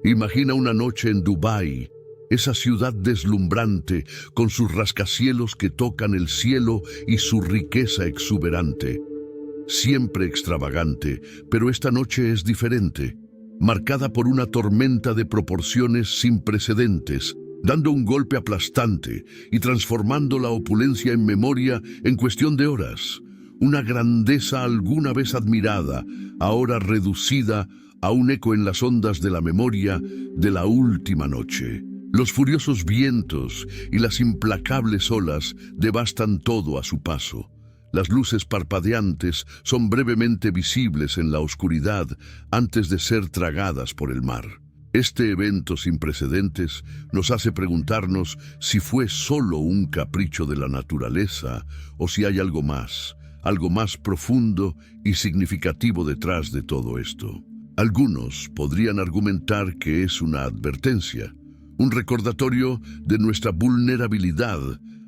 Imagina una noche en Dubái, esa ciudad deslumbrante con sus rascacielos que tocan el cielo y su riqueza exuberante. Siempre extravagante, pero esta noche es diferente, marcada por una tormenta de proporciones sin precedentes, dando un golpe aplastante y transformando la opulencia en memoria en cuestión de horas. Una grandeza alguna vez admirada, ahora reducida a un eco en las ondas de la memoria de la última noche. Los furiosos vientos y las implacables olas devastan todo a su paso. Las luces parpadeantes son brevemente visibles en la oscuridad antes de ser tragadas por el mar. Este evento sin precedentes nos hace preguntarnos si fue solo un capricho de la naturaleza o si hay algo más profundo y significativo detrás de todo esto. Algunos podrían argumentar que es una advertencia, un recordatorio de nuestra vulnerabilidad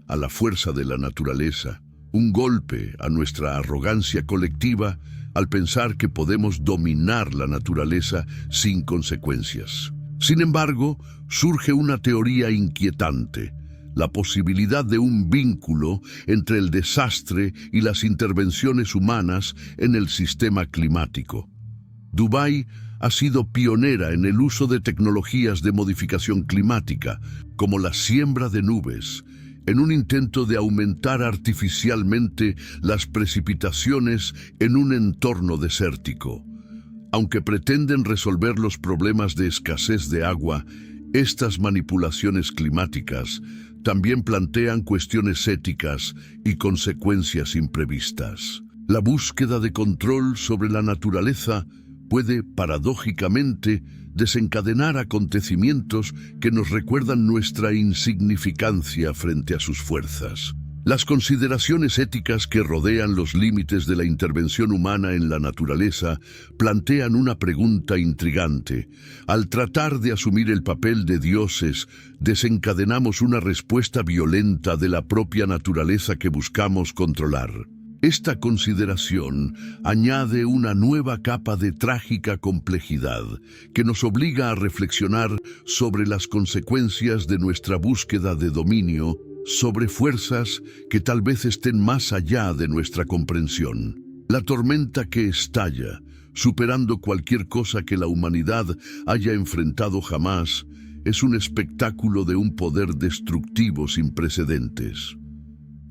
a la fuerza de la naturaleza, un golpe a nuestra arrogancia colectiva al pensar que podemos dominar la naturaleza sin consecuencias. Sin embargo, surge una teoría inquietante, la posibilidad de un vínculo entre el desastre y las intervenciones humanas en el sistema climático. Dubái ha sido pionera en el uso de tecnologías de modificación climática, como la siembra de nubes, en un intento de aumentar artificialmente las precipitaciones en un entorno desértico. Aunque pretenden resolver los problemas de escasez de agua, estas manipulaciones climáticas también plantean cuestiones éticas y consecuencias imprevistas. La búsqueda de control sobre la naturaleza puede, paradójicamente, desencadenar acontecimientos que nos recuerdan nuestra insignificancia frente a sus fuerzas. Las consideraciones éticas que rodean los límites de la intervención humana en la naturaleza plantean una pregunta intrigante. Al tratar de asumir el papel de dioses, desencadenamos una respuesta violenta de la propia naturaleza que buscamos controlar. Esta consideración añade una nueva capa de trágica complejidad que nos obliga a reflexionar sobre las consecuencias de nuestra búsqueda de dominio sobre fuerzas que tal vez estén más allá de nuestra comprensión. La tormenta que estalla, superando cualquier cosa que la humanidad haya enfrentado jamás, es un espectáculo de un poder destructivo sin precedentes.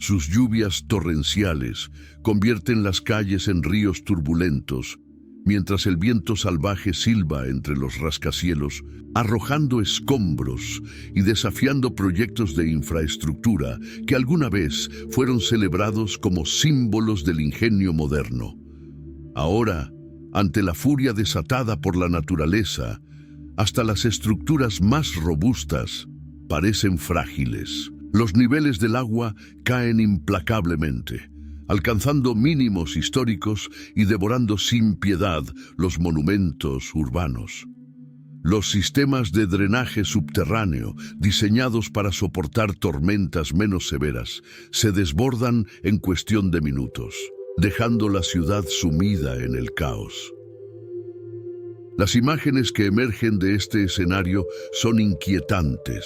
Sus lluvias torrenciales convierten las calles en ríos turbulentos, mientras el viento salvaje silba entre los rascacielos, arrojando escombros y desafiando proyectos de infraestructura que alguna vez fueron celebrados como símbolos del ingenio moderno. Ahora, ante la furia desatada por la naturaleza, hasta las estructuras más robustas parecen frágiles. Los niveles del agua caen implacablemente, alcanzando mínimos históricos y devorando sin piedad los monumentos urbanos. Los sistemas de drenaje subterráneo, diseñados para soportar tormentas menos severas, se desbordan en cuestión de minutos, dejando la ciudad sumida en el caos. Las imágenes que emergen de este escenario son inquietantes.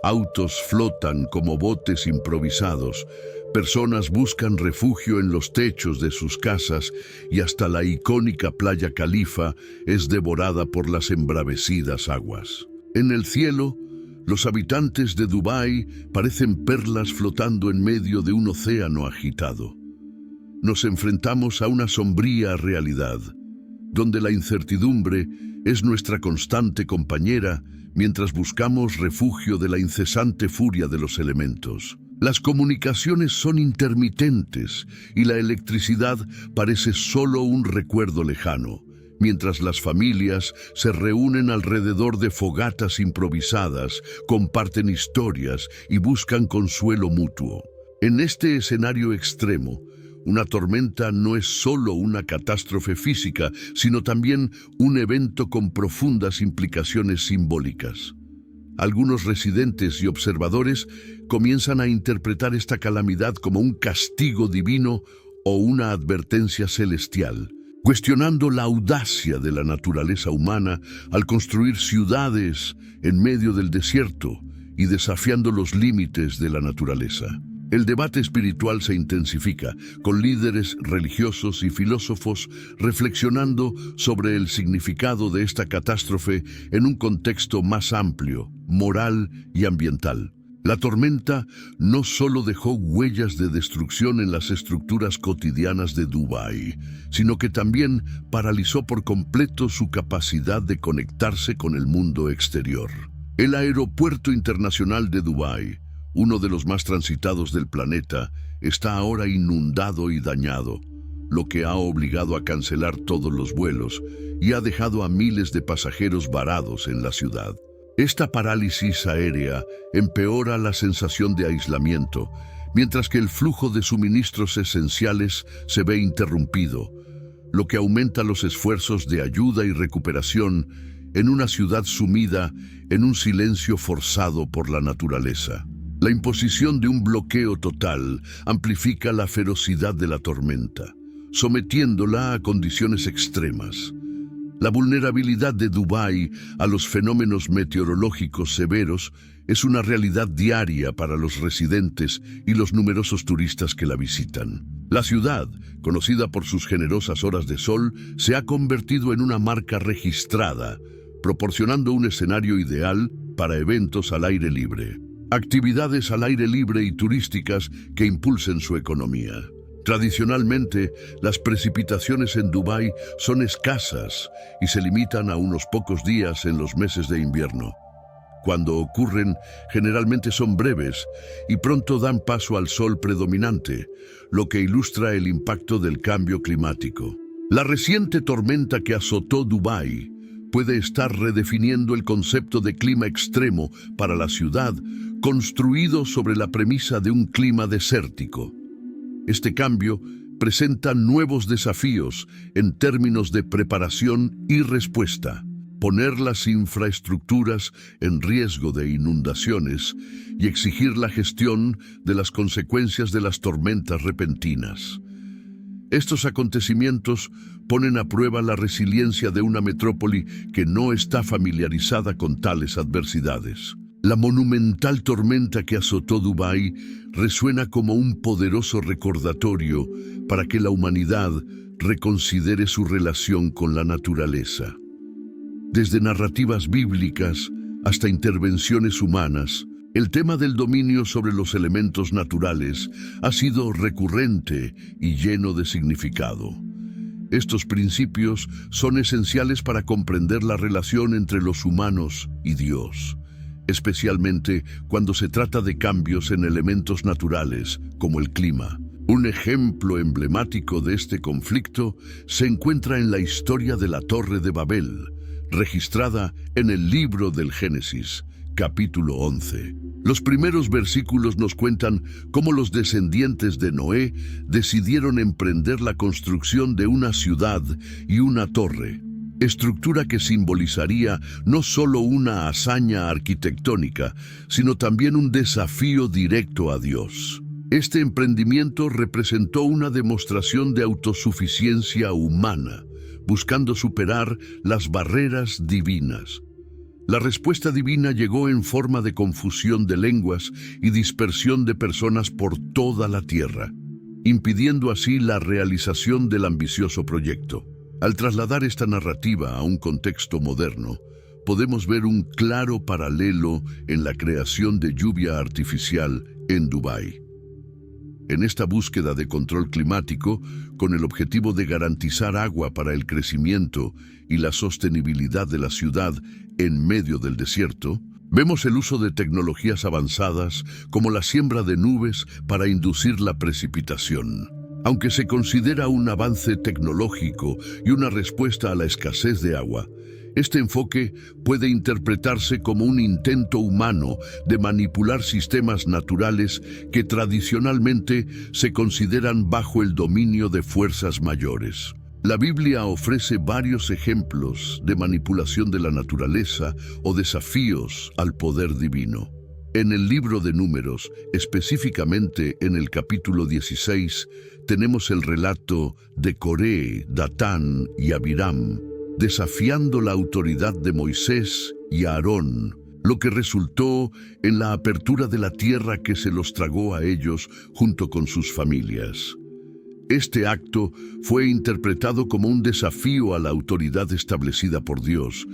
Autos flotan como botes improvisados, personas buscan refugio en los techos de sus casas y hasta la icónica playa Califa es devorada por las embravecidas aguas. En el cielo, los habitantes de Dubái parecen perlas flotando en medio de un océano agitado. Nos enfrentamos a una sombría realidad, donde la incertidumbre es nuestra constante compañera mientras buscamos refugio de la incesante furia de los elementos. Las comunicaciones son intermitentes y la electricidad parece solo un recuerdo lejano, mientras las familias se reúnen alrededor de fogatas improvisadas, comparten historias y buscan consuelo mutuo. En este escenario extremo, una tormenta no es solo una catástrofe física, sino también un evento con profundas implicaciones simbólicas. Algunos residentes y observadores comienzan a interpretar esta calamidad como un castigo divino o una advertencia celestial, cuestionando la audacia de la naturaleza humana al construir ciudades en medio del desierto y desafiando los límites de la naturaleza. El debate espiritual se intensifica, con líderes religiosos y filósofos reflexionando sobre el significado de esta catástrofe en un contexto más amplio, moral y ambiental. La tormenta no solo dejó huellas de destrucción en las estructuras cotidianas de Dubái, sino que también paralizó por completo su capacidad de conectarse con el mundo exterior. El Aeropuerto Internacional de Dubái, uno de los más transitados del planeta, está ahora inundado y dañado, lo que ha obligado a cancelar todos los vuelos y ha dejado a miles de pasajeros varados en la ciudad. Esta parálisis aérea empeora la sensación de aislamiento, mientras que el flujo de suministros esenciales se ve interrumpido, lo que aumenta los esfuerzos de ayuda y recuperación en una ciudad sumida en un silencio forzado por la naturaleza. La imposición de un bloqueo total amplifica la ferocidad de la tormenta, sometiéndola a condiciones extremas. La vulnerabilidad de Dubái a los fenómenos meteorológicos severos es una realidad diaria para los residentes y los numerosos turistas que la visitan. La ciudad, conocida por sus generosas horas de sol, se ha convertido en una marca registrada, proporcionando un escenario ideal para eventos al aire libre. Actividades al aire libre y turísticas que impulsen su economía. Tradicionalmente, las precipitaciones en Dubái son escasas y se limitan a unos pocos días en los meses de invierno. Cuando ocurren, generalmente son breves y pronto dan paso al sol predominante, lo que ilustra el impacto del cambio climático. La reciente tormenta que azotó Dubái puede estar redefiniendo el concepto de clima extremo para la ciudad, construido sobre la premisa de un clima desértico. Este cambio presenta nuevos desafíos en términos de preparación y respuesta. Poner las infraestructuras en riesgo de inundaciones y exigir la gestión de las consecuencias de las tormentas repentinas. Estos acontecimientos ponen a prueba la resiliencia de una metrópoli que no está familiarizada con tales adversidades. La monumental tormenta que azotó Dubái resuena como un poderoso recordatorio para que la humanidad reconsidere su relación con la naturaleza. Desde narrativas bíblicas hasta intervenciones humanas, el tema del dominio sobre los elementos naturales ha sido recurrente y lleno de significado. Estos principios son esenciales para comprender la relación entre los humanos y Dios, especialmente cuando se trata de cambios en elementos naturales, como el clima. Un ejemplo emblemático de este conflicto se encuentra en la historia de la Torre de Babel, registrada en el libro del Génesis, capítulo 11. Los primeros versículos nos cuentan cómo los descendientes de Noé decidieron emprender la construcción de una ciudad y una torre, estructura que simbolizaría no solo una hazaña arquitectónica, sino también un desafío directo a Dios. Este emprendimiento representó una demostración de autosuficiencia humana, buscando superar las barreras divinas. La respuesta divina llegó en forma de confusión de lenguas y dispersión de personas por toda la tierra, impidiendo así la realización del ambicioso proyecto. Al trasladar esta narrativa a un contexto moderno, podemos ver un claro paralelo en la creación de lluvia artificial en Dubái. En esta búsqueda de control climático, con el objetivo de garantizar agua para el crecimiento y la sostenibilidad de la ciudad en medio del desierto, vemos el uso de tecnologías avanzadas como la siembra de nubes para inducir la precipitación. Aunque se considera un avance tecnológico y una respuesta a la escasez de agua, este enfoque puede interpretarse como un intento humano de manipular sistemas naturales que tradicionalmente se consideran bajo el dominio de fuerzas mayores. La Biblia ofrece varios ejemplos de manipulación de la naturaleza o desafíos al poder divino. En el libro de Números, específicamente en el capítulo 16, tenemos el relato de Coré, Datán y Abiram, desafiando la autoridad de Moisés y Aarón, lo que resultó en la apertura de la tierra que se los tragó a ellos junto con sus familias. Este acto fue interpretado como un desafío a la autoridad establecida por Dios,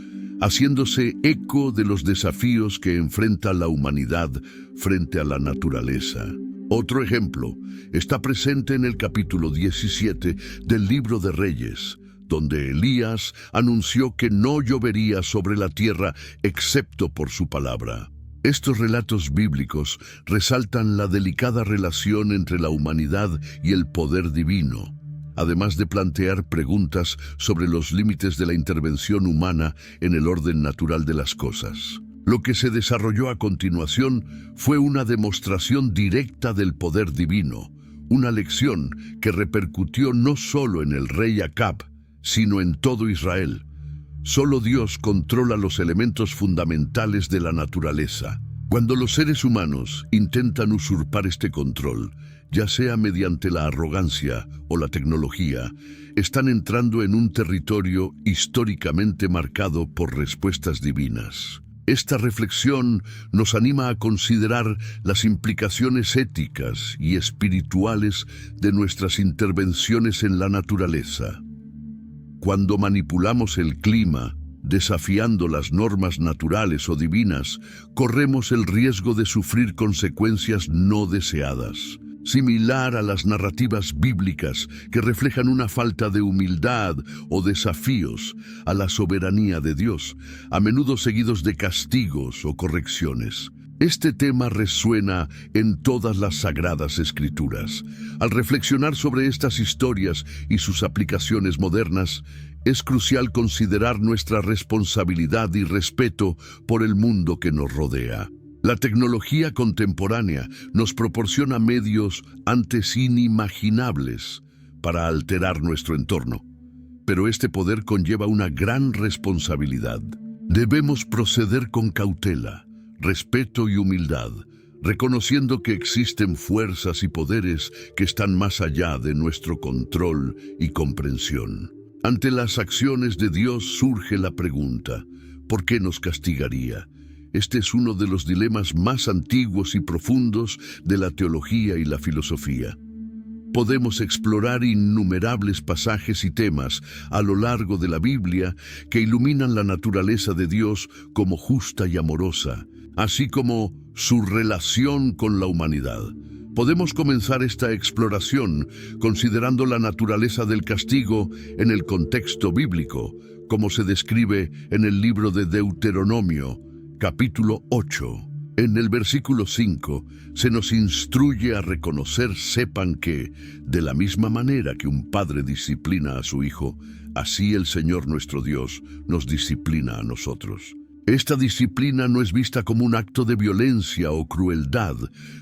haciéndose eco de los desafíos que enfrenta la humanidad frente a la naturaleza. Otro ejemplo está presente en el capítulo 17 del libro de Reyes, donde Elías anunció que no llovería sobre la tierra excepto por su palabra. Estos relatos bíblicos resaltan la delicada relación entre la humanidad y el poder divino, además de plantear preguntas sobre los límites de la intervención humana en el orden natural de las cosas. Lo que se desarrolló a continuación fue una demostración directa del poder divino, una lección que repercutió no solo en el rey Acab, sino en todo Israel. Solo Dios controla los elementos fundamentales de la naturaleza. Cuando los seres humanos intentan usurpar este control, ya sea mediante la arrogancia o la tecnología, están entrando en un territorio históricamente marcado por respuestas divinas. Esta reflexión nos anima a considerar las implicaciones éticas y espirituales de nuestras intervenciones en la naturaleza. Cuando manipulamos el clima, desafiando las normas naturales o divinas, corremos el riesgo de sufrir consecuencias no deseadas. Similar a las narrativas bíblicas que reflejan una falta de humildad o desafíos a la soberanía de Dios, a menudo seguidos de castigos o correcciones. Este tema resuena en todas las sagradas escrituras. Al reflexionar sobre estas historias y sus aplicaciones modernas, es crucial considerar nuestra responsabilidad y respeto por el mundo que nos rodea. La tecnología contemporánea nos proporciona medios antes inimaginables para alterar nuestro entorno, pero este poder conlleva una gran responsabilidad. Debemos proceder con cautela, respeto y humildad, reconociendo que existen fuerzas y poderes que están más allá de nuestro control y comprensión. Ante las acciones de Dios surge la pregunta, ¿por qué nos castigaría? Este es uno de los dilemas más antiguos y profundos de la teología y la filosofía. Podemos explorar innumerables pasajes y temas a lo largo de la Biblia que iluminan la naturaleza de Dios como justa y amorosa, así como su relación con la humanidad. Podemos comenzar esta exploración considerando la naturaleza del castigo en el contexto bíblico, como se describe en el libro de Deuteronomio, capítulo 8. En el versículo 5 se nos instruye a reconocer, sepan que, de la misma manera que un padre disciplina a su hijo, así el Señor nuestro Dios nos disciplina a nosotros. Esta disciplina no es vista como un acto de violencia o crueldad,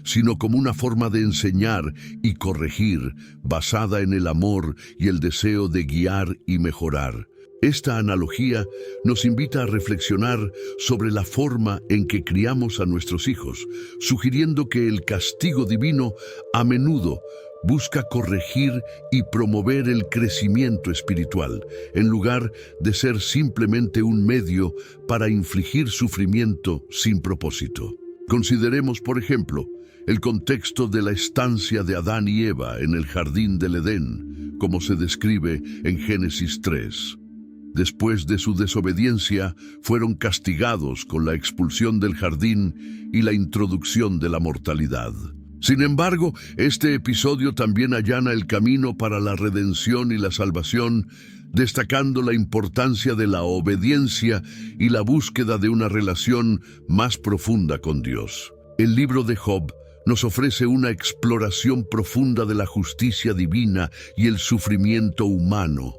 sino como una forma de enseñar y corregir, basada en el amor y el deseo de guiar y mejorar. Esta analogía nos invita a reflexionar sobre la forma en que criamos a nuestros hijos, sugiriendo que el castigo divino a menudo busca corregir y promover el crecimiento espiritual, en lugar de ser simplemente un medio para infligir sufrimiento sin propósito. Consideremos, por ejemplo, el contexto de la estancia de Adán y Eva en el jardín del Edén, como se describe en Génesis 3. Después de su desobediencia, fueron castigados con la expulsión del jardín y la introducción de la mortalidad. Sin embargo, este episodio también allana el camino para la redención y la salvación, destacando la importancia de la obediencia y la búsqueda de una relación más profunda con Dios. El libro de Job nos ofrece una exploración profunda de la justicia divina y el sufrimiento humano.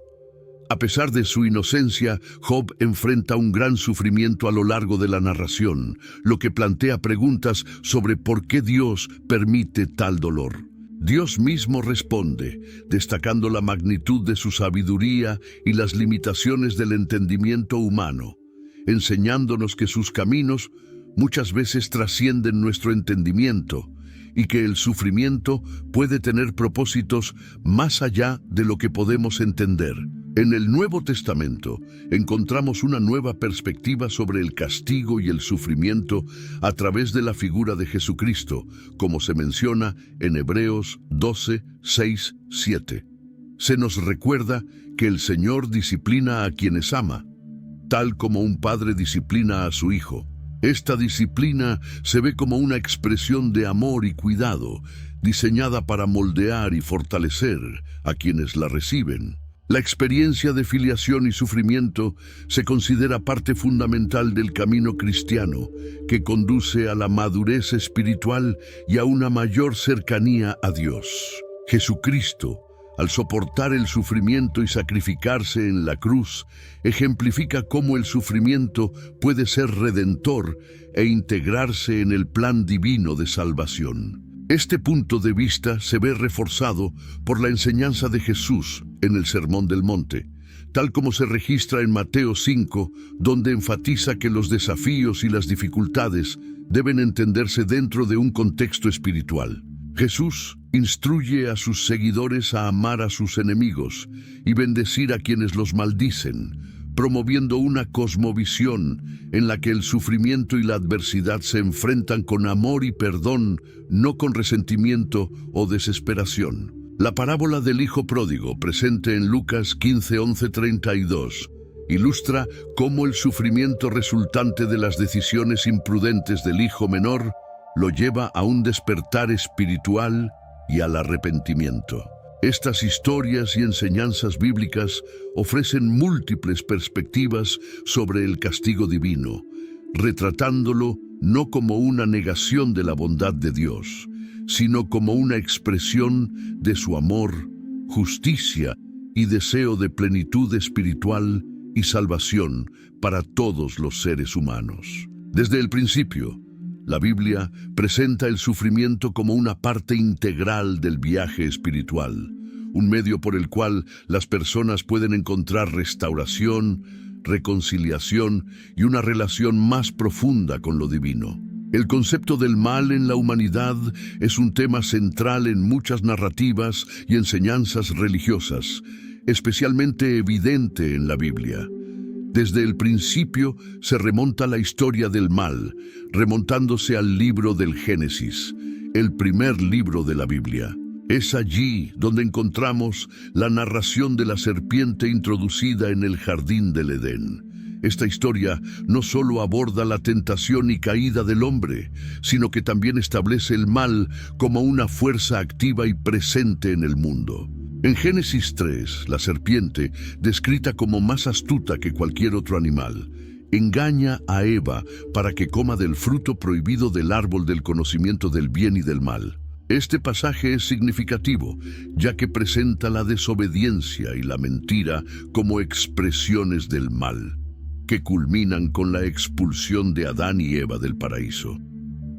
A pesar de su inocencia, Job enfrenta un gran sufrimiento a lo largo de la narración, lo que plantea preguntas sobre por qué Dios permite tal dolor. Dios mismo responde, destacando la magnitud de su sabiduría y las limitaciones del entendimiento humano, enseñándonos que sus caminos muchas veces trascienden nuestro entendimiento y que el sufrimiento puede tener propósitos más allá de lo que podemos entender. En el Nuevo Testamento encontramos una nueva perspectiva sobre el castigo y el sufrimiento a través de la figura de Jesucristo, como se menciona en Hebreos 12, 6, 7. Se nos recuerda que el Señor disciplina a quienes ama, tal como un padre disciplina a su hijo. Esta disciplina se ve como una expresión de amor y cuidado, diseñada para moldear y fortalecer a quienes la reciben. La experiencia de filiación y sufrimiento se considera parte fundamental del camino cristiano, que conduce a la madurez espiritual y a una mayor cercanía a Dios. Jesucristo, al soportar el sufrimiento y sacrificarse en la cruz, ejemplifica cómo el sufrimiento puede ser redentor e integrarse en el plan divino de salvación. Este punto de vista se ve reforzado por la enseñanza de Jesús en el Sermón del Monte, tal como se registra en Mateo 5, donde enfatiza que los desafíos y las dificultades deben entenderse dentro de un contexto espiritual. Jesús instruye a sus seguidores a amar a sus enemigos y bendecir a quienes los maldicen, promoviendo una cosmovisión en la que el sufrimiento y la adversidad se enfrentan con amor y perdón, no con resentimiento o desesperación. La parábola del Hijo Pródigo, presente en Lucas 15, 11, 32, ilustra cómo el sufrimiento resultante de las decisiones imprudentes del hijo menor lo lleva a un despertar espiritual y al arrepentimiento. Estas historias y enseñanzas bíblicas ofrecen múltiples perspectivas sobre el castigo divino, retratándolo no como una negación de la bondad de Dios, sino como una expresión de su amor, justicia y deseo de plenitud espiritual y salvación para todos los seres humanos. Desde el principio, la Biblia presenta el sufrimiento como una parte integral del viaje espiritual, un medio por el cual las personas pueden encontrar restauración, reconciliación y una relación más profunda con lo divino. El concepto del mal en la humanidad es un tema central en muchas narrativas y enseñanzas religiosas, especialmente evidente en la Biblia. Desde el principio se remonta la historia del mal, remontándose al libro del Génesis, el primer libro de la Biblia. Es allí donde encontramos la narración de la serpiente introducida en el jardín del Edén. Esta historia no solo aborda la tentación y caída del hombre, sino que también establece el mal como una fuerza activa y presente en el mundo. En Génesis 3, la serpiente, descrita como más astuta que cualquier otro animal, engaña a Eva para que coma del fruto prohibido del árbol del conocimiento del bien y del mal. Este pasaje es significativo, ya que presenta la desobediencia y la mentira como expresiones del mal, que culminan con la expulsión de Adán y Eva del paraíso.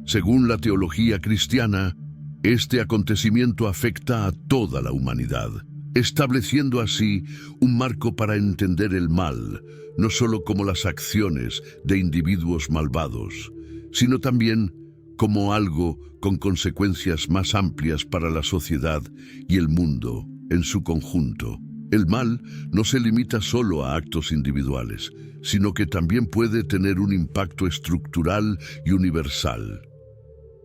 Según la teología cristiana, este acontecimiento afecta a toda la humanidad, estableciendo así un marco para entender el mal, no solo como las acciones de individuos malvados, sino también como algo con consecuencias más amplias para la sociedad y el mundo en su conjunto. El mal no se limita solo a actos individuales, sino que también puede tener un impacto estructural y universal.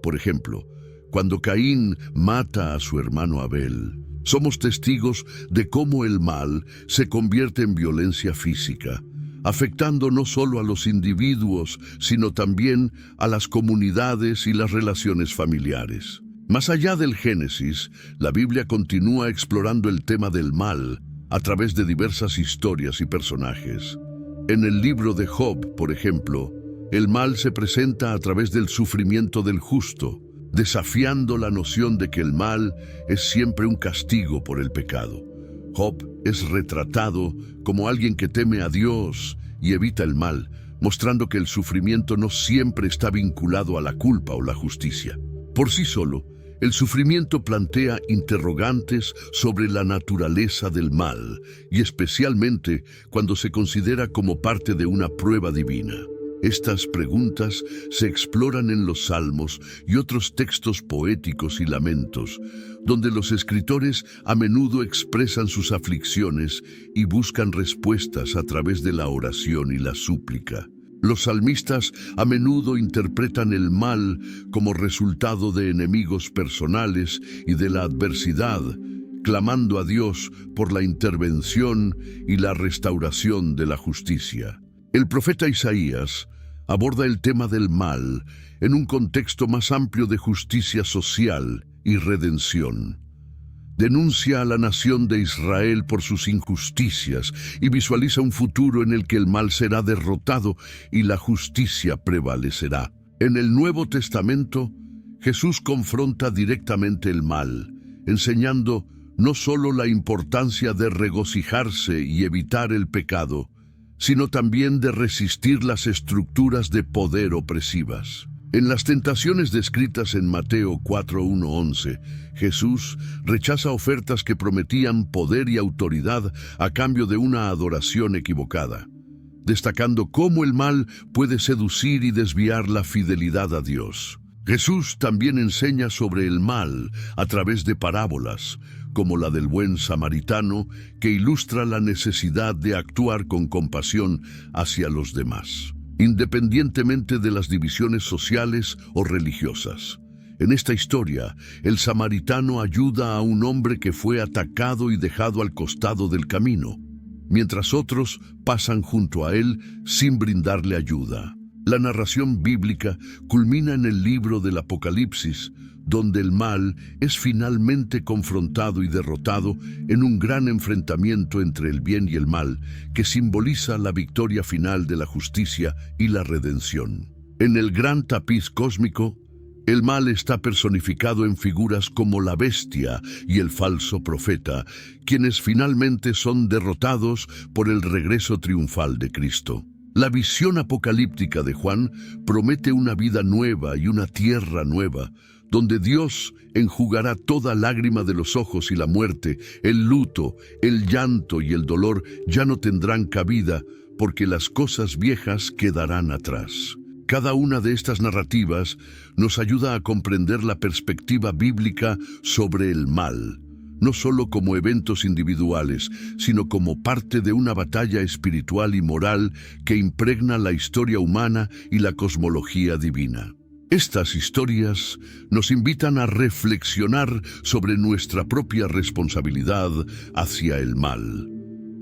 Por ejemplo, cuando Caín mata a su hermano Abel, somos testigos de cómo el mal se convierte en violencia física, afectando no solo a los individuos, sino también a las comunidades y las relaciones familiares. Más allá del Génesis, la Biblia continúa explorando el tema del mal a través de diversas historias y personajes. En el libro de Job, por ejemplo, el mal se presenta a través del sufrimiento del justo, desafiando la noción de que el mal es siempre un castigo por el pecado. Job es retratado como alguien que teme a Dios y evita el mal, mostrando que el sufrimiento no siempre está vinculado a la culpa o la justicia. Por sí solo, el sufrimiento plantea interrogantes sobre la naturaleza del mal, y especialmente cuando se considera como parte de una prueba divina. Estas preguntas se exploran en los Salmos y otros textos poéticos y lamentos, donde los escritores a menudo expresan sus aflicciones y buscan respuestas a través de la oración y la súplica. Los salmistas a menudo interpretan el mal como resultado de enemigos personales y de la adversidad, clamando a Dios por la intervención y la restauración de la justicia. El profeta Isaías aborda el tema del mal en un contexto más amplio de justicia social y redención. Denuncia a la nación de Israel por sus injusticias y visualiza un futuro en el que el mal será derrotado y la justicia prevalecerá. En el Nuevo Testamento, Jesús confronta directamente el mal, enseñando no solo la importancia de regocijarse y evitar el pecado, sino también de resistir las estructuras de poder opresivas. En las tentaciones descritas en Mateo 4:1-11, Jesús rechaza ofertas que prometían poder y autoridad a cambio de una adoración equivocada, destacando cómo el mal puede seducir y desviar la fidelidad a Dios. Jesús también enseña sobre el mal a través de parábolas, como la del buen samaritano, que ilustra la necesidad de actuar con compasión hacia los demás, independientemente de las divisiones sociales o religiosas. En esta historia, el samaritano ayuda a un hombre que fue atacado y dejado al costado del camino, mientras otros pasan junto a él sin brindarle ayuda. La narración bíblica culmina en el libro del Apocalipsis, donde el mal es finalmente confrontado y derrotado en un gran enfrentamiento entre el bien y el mal, que simboliza la victoria final de la justicia y la redención. En el gran tapiz cósmico, el mal está personificado en figuras como la bestia y el falso profeta, quienes finalmente son derrotados por el regreso triunfal de Cristo. La visión apocalíptica de Juan promete una vida nueva y una tierra nueva, donde Dios enjugará toda lágrima de los ojos y la muerte, el luto, el llanto y el dolor ya no tendrán cabida, porque las cosas viejas quedarán atrás. Cada una de estas narrativas nos ayuda a comprender la perspectiva bíblica sobre el mal, no solo como eventos individuales, sino como parte de una batalla espiritual y moral que impregna la historia humana y la cosmología divina. Estas historias nos invitan a reflexionar sobre nuestra propia responsabilidad hacia el mal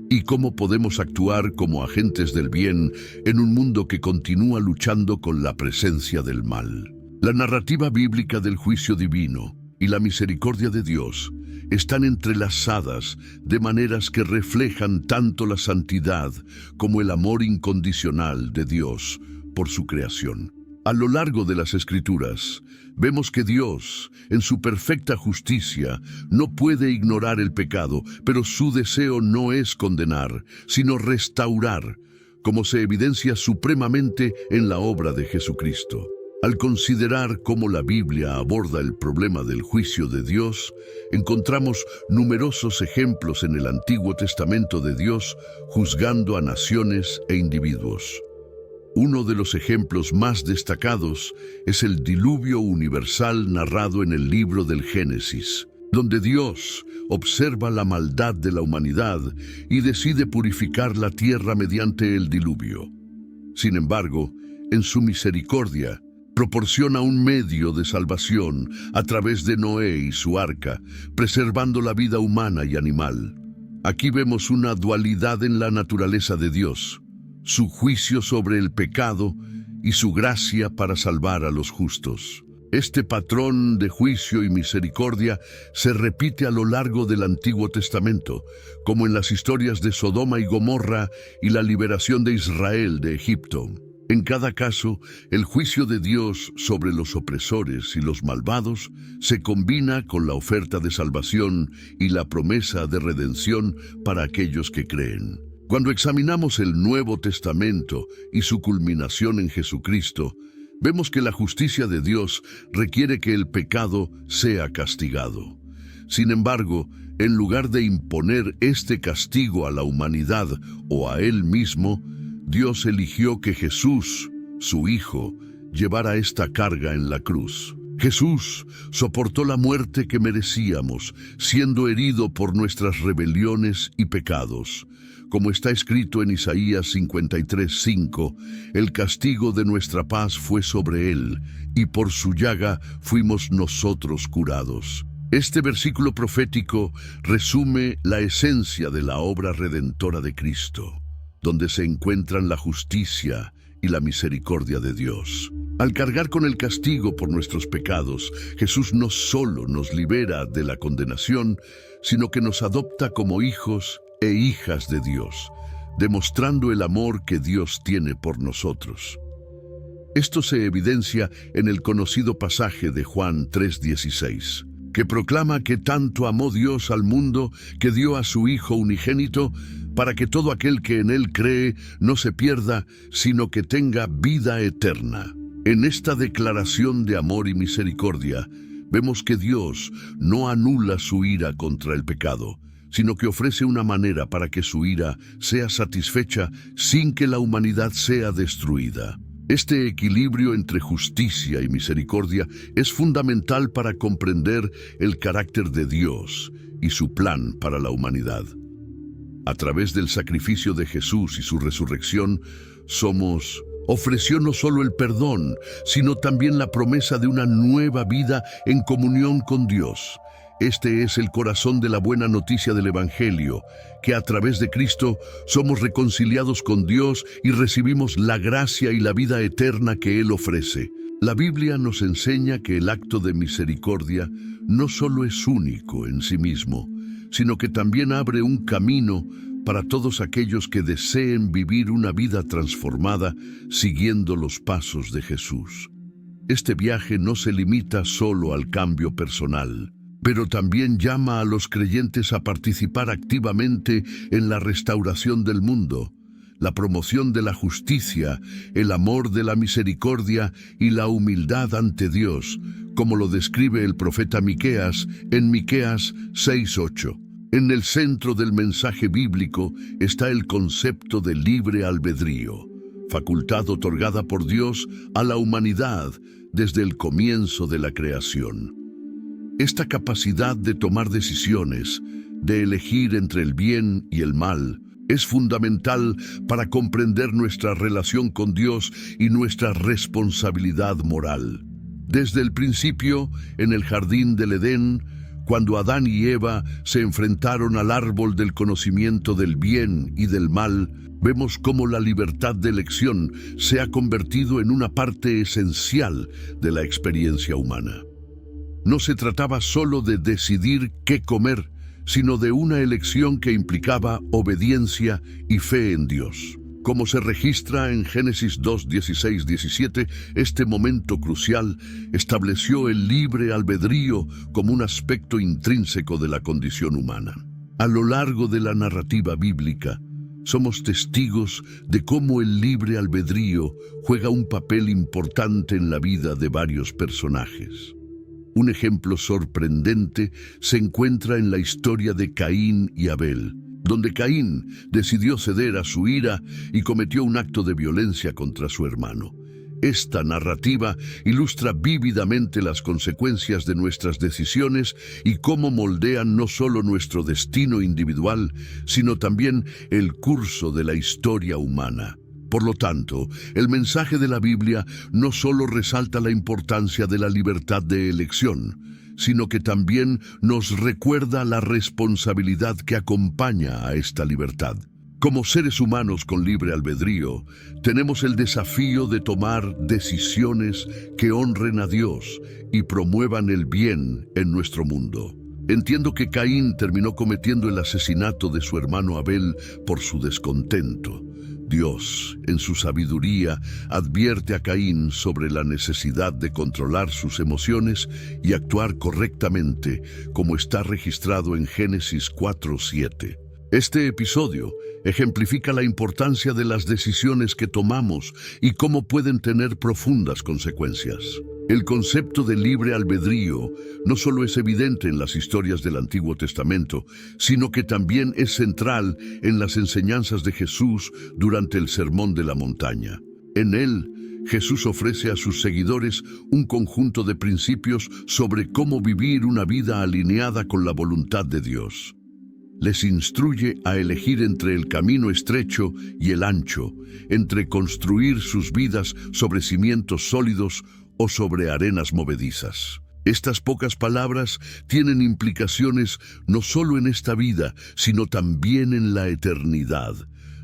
y cómo podemos actuar como agentes del bien en un mundo que continúa luchando con la presencia del mal. La narrativa bíblica del juicio divino y la misericordia de Dios están entrelazadas de maneras que reflejan tanto la santidad como el amor incondicional de Dios por su creación. A lo largo de las Escrituras, vemos que Dios, en su perfecta justicia, no puede ignorar el pecado, pero su deseo no es condenar, sino restaurar, como se evidencia supremamente en la obra de Jesucristo. Al considerar cómo la Biblia aborda el problema del juicio de Dios, encontramos numerosos ejemplos en el Antiguo Testamento de Dios juzgando a naciones e individuos. Uno de los ejemplos más destacados es el diluvio universal narrado en el libro del Génesis, donde Dios observa la maldad de la humanidad y decide purificar la tierra mediante el diluvio. Sin embargo, en su misericordia, proporciona un medio de salvación a través de Noé y su arca, preservando la vida humana y animal. Aquí vemos una dualidad en la naturaleza de Dios: su juicio sobre el pecado y su gracia para salvar a los justos. Este patrón de juicio y misericordia se repite a lo largo del Antiguo Testamento, como en las historias de Sodoma y Gomorra y la liberación de Israel de Egipto. En cada caso, el juicio de Dios sobre los opresores y los malvados se combina con la oferta de salvación y la promesa de redención para aquellos que creen. Cuando examinamos el Nuevo Testamento y su culminación en Jesucristo, vemos que la justicia de Dios requiere que el pecado sea castigado. Sin embargo, en lugar de imponer este castigo a la humanidad o a Él mismo, Dios eligió que Jesús su Hijo, llevara esta carga en la cruz. Jesús soportó la muerte que merecíamos, siendo herido por nuestras rebeliones y pecados. Como está escrito en Isaías 53:5, el castigo de nuestra paz fue sobre él, y por su llaga fuimos nosotros curados. Este versículo profético resume la esencia de la obra redentora de Cristo, donde se encuentran la justicia y la misericordia de Dios. Al cargar con el castigo por nuestros pecados, Jesús no solo nos libera de la condenación, sino que nos adopta como hijos e hijas de Dios, demostrando el amor que Dios tiene por nosotros. Esto se evidencia en el conocido pasaje de Juan 3:16, que proclama que tanto amó Dios al mundo que dio a su Hijo unigénito para que todo aquel que en él cree no se pierda, sino que tenga vida eterna. En esta declaración de amor y misericordia, vemos que Dios no anula su ira contra el pecado, sino que ofrece una manera para que su ira sea satisfecha sin que la humanidad sea destruida. Este equilibrio entre justicia y misericordia es fundamental para comprender el carácter de Dios y su plan para la humanidad. A través del sacrificio de Jesús y su resurrección, ofreció no solo el perdón, sino también la promesa de una nueva vida en comunión con Dios. Este es el corazón de la buena noticia del Evangelio, que a través de Cristo somos reconciliados con Dios y recibimos la gracia y la vida eterna que Él ofrece. La Biblia nos enseña que el acto de misericordia no solo es único en sí mismo, sino que también abre un camino para todos aquellos que deseen vivir una vida transformada siguiendo los pasos de Jesús. Este viaje no se limita solo al cambio personal, pero también llama a los creyentes a participar activamente en la restauración del mundo, la promoción de la justicia, el amor de la misericordia y la humildad ante Dios, como lo describe el profeta Miqueas en Miqueas 6:8. En el centro del mensaje bíblico está el concepto de libre albedrío, facultad otorgada por Dios a la humanidad desde el comienzo de la creación. Esta capacidad de tomar decisiones, de elegir entre el bien y el mal, es fundamental para comprender nuestra relación con Dios y nuestra responsabilidad moral. Desde el principio, en el jardín del Edén, cuando Adán y Eva se enfrentaron al árbol del conocimiento del bien y del mal, vemos cómo la libertad de elección se ha convertido en una parte esencial de la experiencia humana. No se trataba solo de decidir qué comer, sino de una elección que implicaba obediencia y fe en Dios. Como se registra en Génesis 2:16-17, este momento crucial estableció el libre albedrío como un aspecto intrínseco de la condición humana. A lo largo de la narrativa bíblica, somos testigos de cómo el libre albedrío juega un papel importante en la vida de varios personajes. Un ejemplo sorprendente se encuentra en la historia de Caín y Abel, donde Caín decidió ceder a su ira y cometió un acto de violencia contra su hermano. Esta narrativa ilustra vívidamente las consecuencias de nuestras decisiones y cómo moldean no solo nuestro destino individual, sino también el curso de la historia humana. Por lo tanto, el mensaje de la Biblia no solo resalta la importancia de la libertad de elección, sino que también nos recuerda la responsabilidad que acompaña a esta libertad. Como seres humanos con libre albedrío, tenemos el desafío de tomar decisiones que honren a Dios y promuevan el bien en nuestro mundo. Entiendo que Caín terminó cometiendo el asesinato de su hermano Abel por su descontento. Dios, en su sabiduría, advierte a Caín sobre la necesidad de controlar sus emociones y actuar correctamente, como está registrado en Génesis 4:7. Este episodio ejemplifica la importancia de las decisiones que tomamos y cómo pueden tener profundas consecuencias. El concepto de libre albedrío no solo es evidente en las historias del Antiguo Testamento, sino que también es central en las enseñanzas de Jesús durante el Sermón de la Montaña. En él, Jesús ofrece a sus seguidores un conjunto de principios sobre cómo vivir una vida alineada con la voluntad de Dios. Les instruye a elegir entre el camino estrecho y el ancho, entre construir sus vidas sobre cimientos sólidos o sobre arenas movedizas. Estas pocas palabras tienen implicaciones no solo en esta vida, sino también en la eternidad,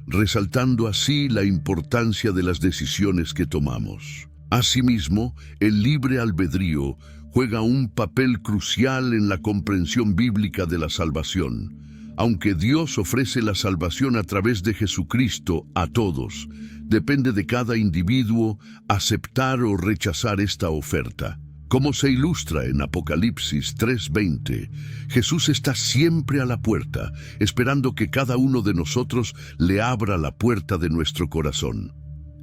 resaltando así la importancia de las decisiones que tomamos. Asimismo, el libre albedrío juega un papel crucial en la comprensión bíblica de la salvación. Aunque Dios ofrece la salvación a través de Jesucristo a todos, depende de cada individuo aceptar o rechazar esta oferta. Como se ilustra en Apocalipsis 3:20, Jesús está siempre a la puerta, esperando que cada uno de nosotros le abra la puerta de nuestro corazón.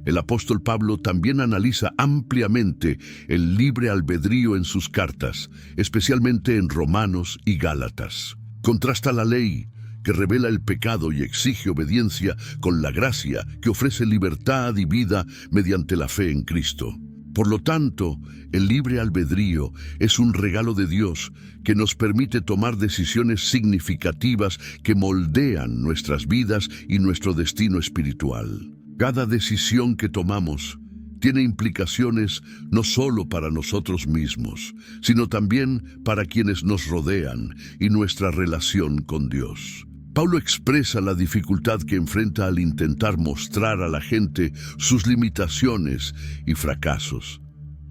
El apóstol Pablo también analiza ampliamente el libre albedrío en sus cartas, especialmente en Romanos y Gálatas. Contrasta la ley, que revela el pecado y exige obediencia, con la gracia, que ofrece libertad y vida mediante la fe en Cristo. Por lo tanto, el libre albedrío es un regalo de Dios que nos permite tomar decisiones significativas que moldean nuestras vidas y nuestro destino espiritual. Cada decisión que tomamos tiene implicaciones no solo para nosotros mismos, sino también para quienes nos rodean y nuestra relación con Dios. Pablo expresa la dificultad que enfrenta al intentar mostrar a la gente sus limitaciones y fracasos.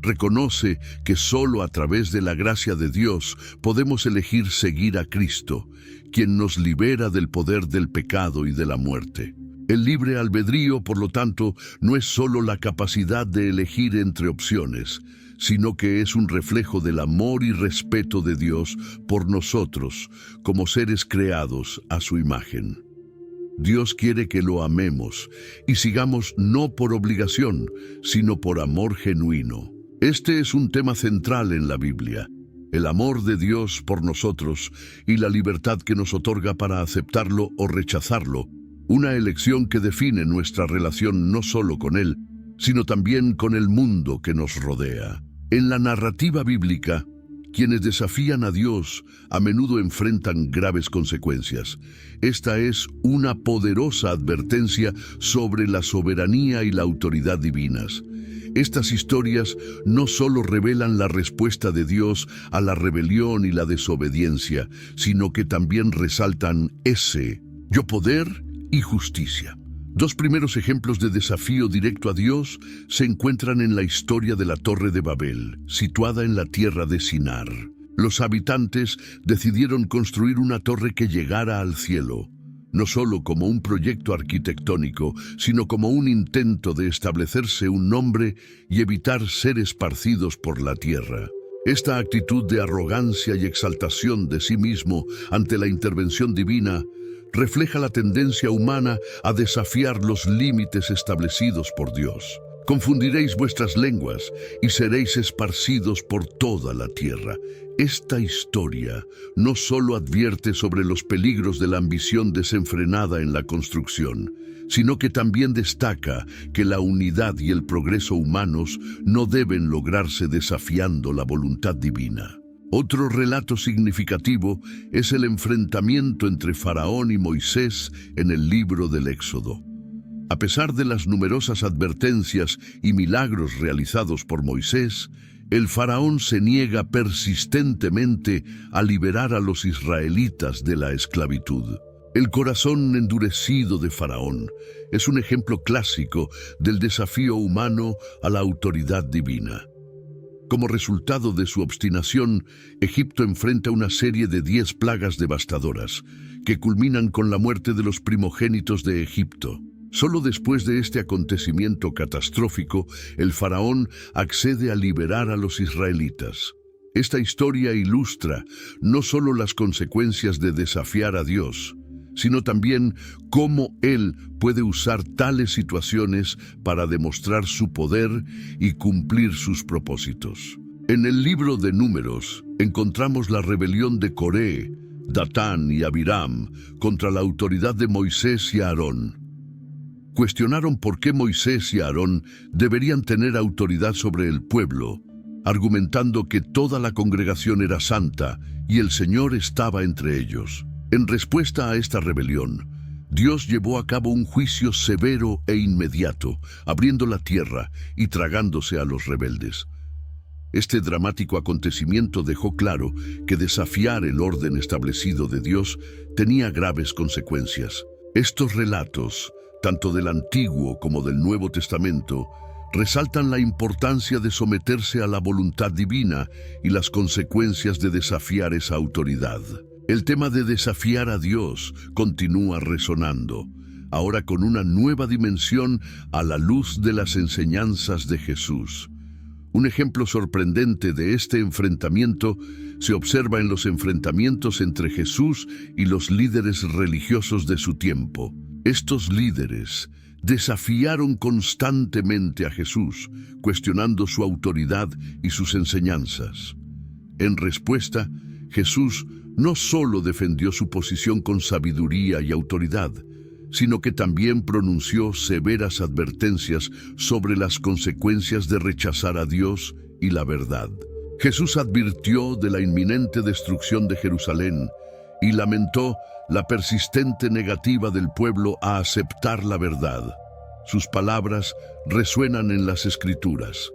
Reconoce que solo a través de la gracia de Dios podemos elegir seguir a Cristo, quien nos libera del poder del pecado y de la muerte. El libre albedrío, por lo tanto, no es solo la capacidad de elegir entre opciones, sino que es un reflejo del amor y respeto de Dios por nosotros, como seres creados a su imagen. Dios quiere que lo amemos y sigamos no por obligación, sino por amor genuino. Este es un tema central en la Biblia, el amor de Dios por nosotros y la libertad que nos otorga para aceptarlo o rechazarlo, una elección que define nuestra relación no solo con Él, sino también con el mundo que nos rodea. En la narrativa bíblica, quienes desafían a Dios a menudo enfrentan graves consecuencias. Esta es una poderosa advertencia sobre la soberanía y la autoridad divinas. Estas historias no solo revelan la respuesta de Dios a la rebelión y la desobediencia, sino que también resaltan poder y justicia. Dos primeros ejemplos de desafío directo a Dios se encuentran en la historia de la Torre de Babel, situada en la tierra de Sinar. Los habitantes decidieron construir una torre que llegara al cielo, no solo como un proyecto arquitectónico, sino como un intento de establecerse un nombre y evitar ser esparcidos por la tierra. Esta actitud de arrogancia y exaltación de sí mismo ante la intervención divina refleja la tendencia humana a desafiar los límites establecidos por Dios. Confundiréis vuestras lenguas y seréis esparcidos por toda la tierra. Esta historia no solo advierte sobre los peligros de la ambición desenfrenada en la construcción, sino que también destaca que la unidad y el progreso humanos no deben lograrse desafiando la voluntad divina. Otro relato significativo es el enfrentamiento entre Faraón y Moisés en el libro del Éxodo. A pesar de las numerosas advertencias y milagros realizados por Moisés, el faraón se niega persistentemente a liberar a los israelitas de la esclavitud. El corazón endurecido de Faraón es un ejemplo clásico del desafío humano a la autoridad divina. Como resultado de su obstinación, Egipto enfrenta una serie de 10 plagas devastadoras, que culminan con la muerte de los primogénitos de Egipto. Solo después de este acontecimiento catastrófico, el faraón accede a liberar a los israelitas. Esta historia ilustra no solo las consecuencias de desafiar a Dios, sino también cómo Él puede usar tales situaciones para demostrar su poder y cumplir sus propósitos. En el libro de Números encontramos la rebelión de Coré, Datán y Abiram contra la autoridad de Moisés y Aarón. Cuestionaron por qué Moisés y Aarón deberían tener autoridad sobre el pueblo, argumentando que toda la congregación era santa y el Señor estaba entre ellos. En respuesta a esta rebelión, Dios llevó a cabo un juicio severo e inmediato, abriendo la tierra y tragándose a los rebeldes. Este dramático acontecimiento dejó claro que desafiar el orden establecido de Dios tenía graves consecuencias. Estos relatos, tanto del Antiguo como del Nuevo Testamento, resaltan la importancia de someterse a la voluntad divina y las consecuencias de desafiar esa autoridad. El tema de desafiar a Dios continúa resonando, ahora con una nueva dimensión a la luz de las enseñanzas de Jesús. Un ejemplo sorprendente de este enfrentamiento se observa en los enfrentamientos entre Jesús y los líderes religiosos de su tiempo. Estos líderes desafiaron constantemente a Jesús, cuestionando su autoridad y sus enseñanzas. En respuesta, Jesús no solo defendió su posición con sabiduría y autoridad, sino que también pronunció severas advertencias sobre las consecuencias de rechazar a Dios y la verdad. Jesús advirtió de la inminente destrucción de Jerusalén y lamentó la persistente negativa del pueblo a aceptar la verdad. Sus palabras resuenan en las Escrituras.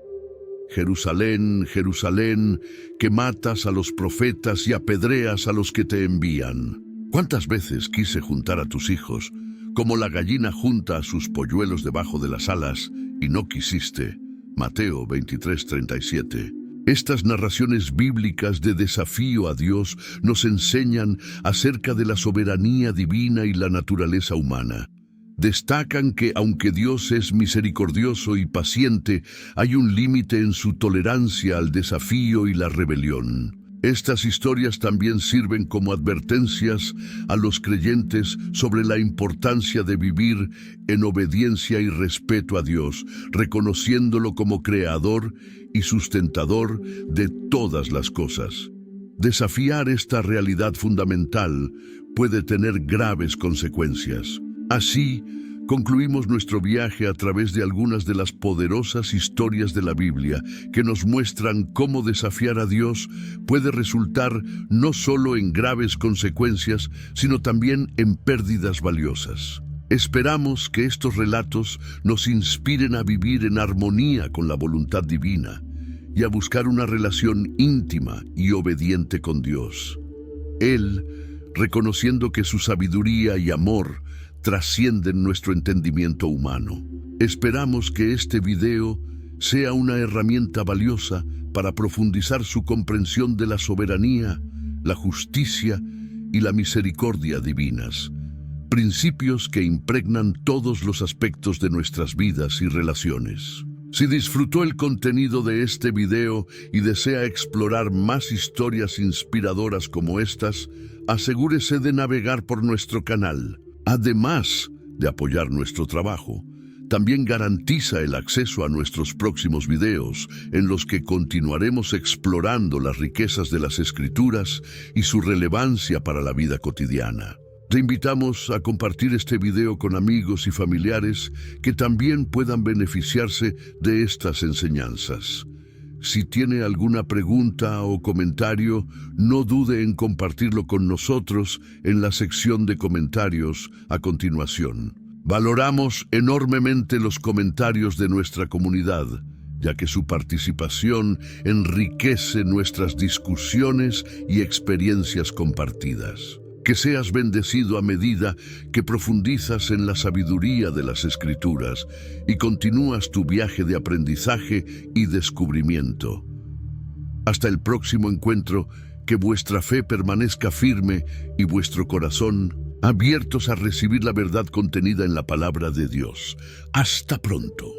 Jerusalén, Jerusalén, que matas a los profetas y apedreas a los que te envían. ¿Cuántas veces quise juntar a tus hijos, como la gallina junta a sus polluelos debajo de las alas, y no quisiste? Mateo 23:37. Estas narraciones bíblicas de desafío a Dios nos enseñan acerca de la soberanía divina y la naturaleza humana. Destacan que, aunque Dios es misericordioso y paciente, hay un límite en su tolerancia al desafío y la rebelión. Estas historias también sirven como advertencias a los creyentes sobre la importancia de vivir en obediencia y respeto a Dios, reconociéndolo como creador y sustentador de todas las cosas. Desafiar esta realidad fundamental puede tener graves consecuencias. Así, concluimos nuestro viaje a través de algunas de las poderosas historias de la Biblia que nos muestran cómo desafiar a Dios puede resultar no solo en graves consecuencias, sino también en pérdidas valiosas. Esperamos que estos relatos nos inspiren a vivir en armonía con la voluntad divina y a buscar una relación íntima y obediente con Dios. Él, reconociendo que su sabiduría y amor trascienden nuestro entendimiento humano. Esperamos que este video sea una herramienta valiosa para profundizar su comprensión de la soberanía, la justicia y la misericordia divinas, principios que impregnan todos los aspectos de nuestras vidas y relaciones. Si disfrutó el contenido de este video y desea explorar más historias inspiradoras como estas, asegúrese de navegar por nuestro canal. Además de apoyar nuestro trabajo, también garantiza el acceso a nuestros próximos videos, en los que continuaremos explorando las riquezas de las Escrituras y su relevancia para la vida cotidiana. Te invitamos a compartir este video con amigos y familiares que también puedan beneficiarse de estas enseñanzas. Si tiene alguna pregunta o comentario, no dude en compartirlo con nosotros en la sección de comentarios a continuación. Valoramos enormemente los comentarios de nuestra comunidad, ya que su participación enriquece nuestras discusiones y experiencias compartidas. Que seas bendecido a medida que profundizas en la sabiduría de las Escrituras y continúas tu viaje de aprendizaje y descubrimiento. Hasta el próximo encuentro, que vuestra fe permanezca firme y vuestro corazón abiertos a recibir la verdad contenida en la palabra de Dios. Hasta pronto.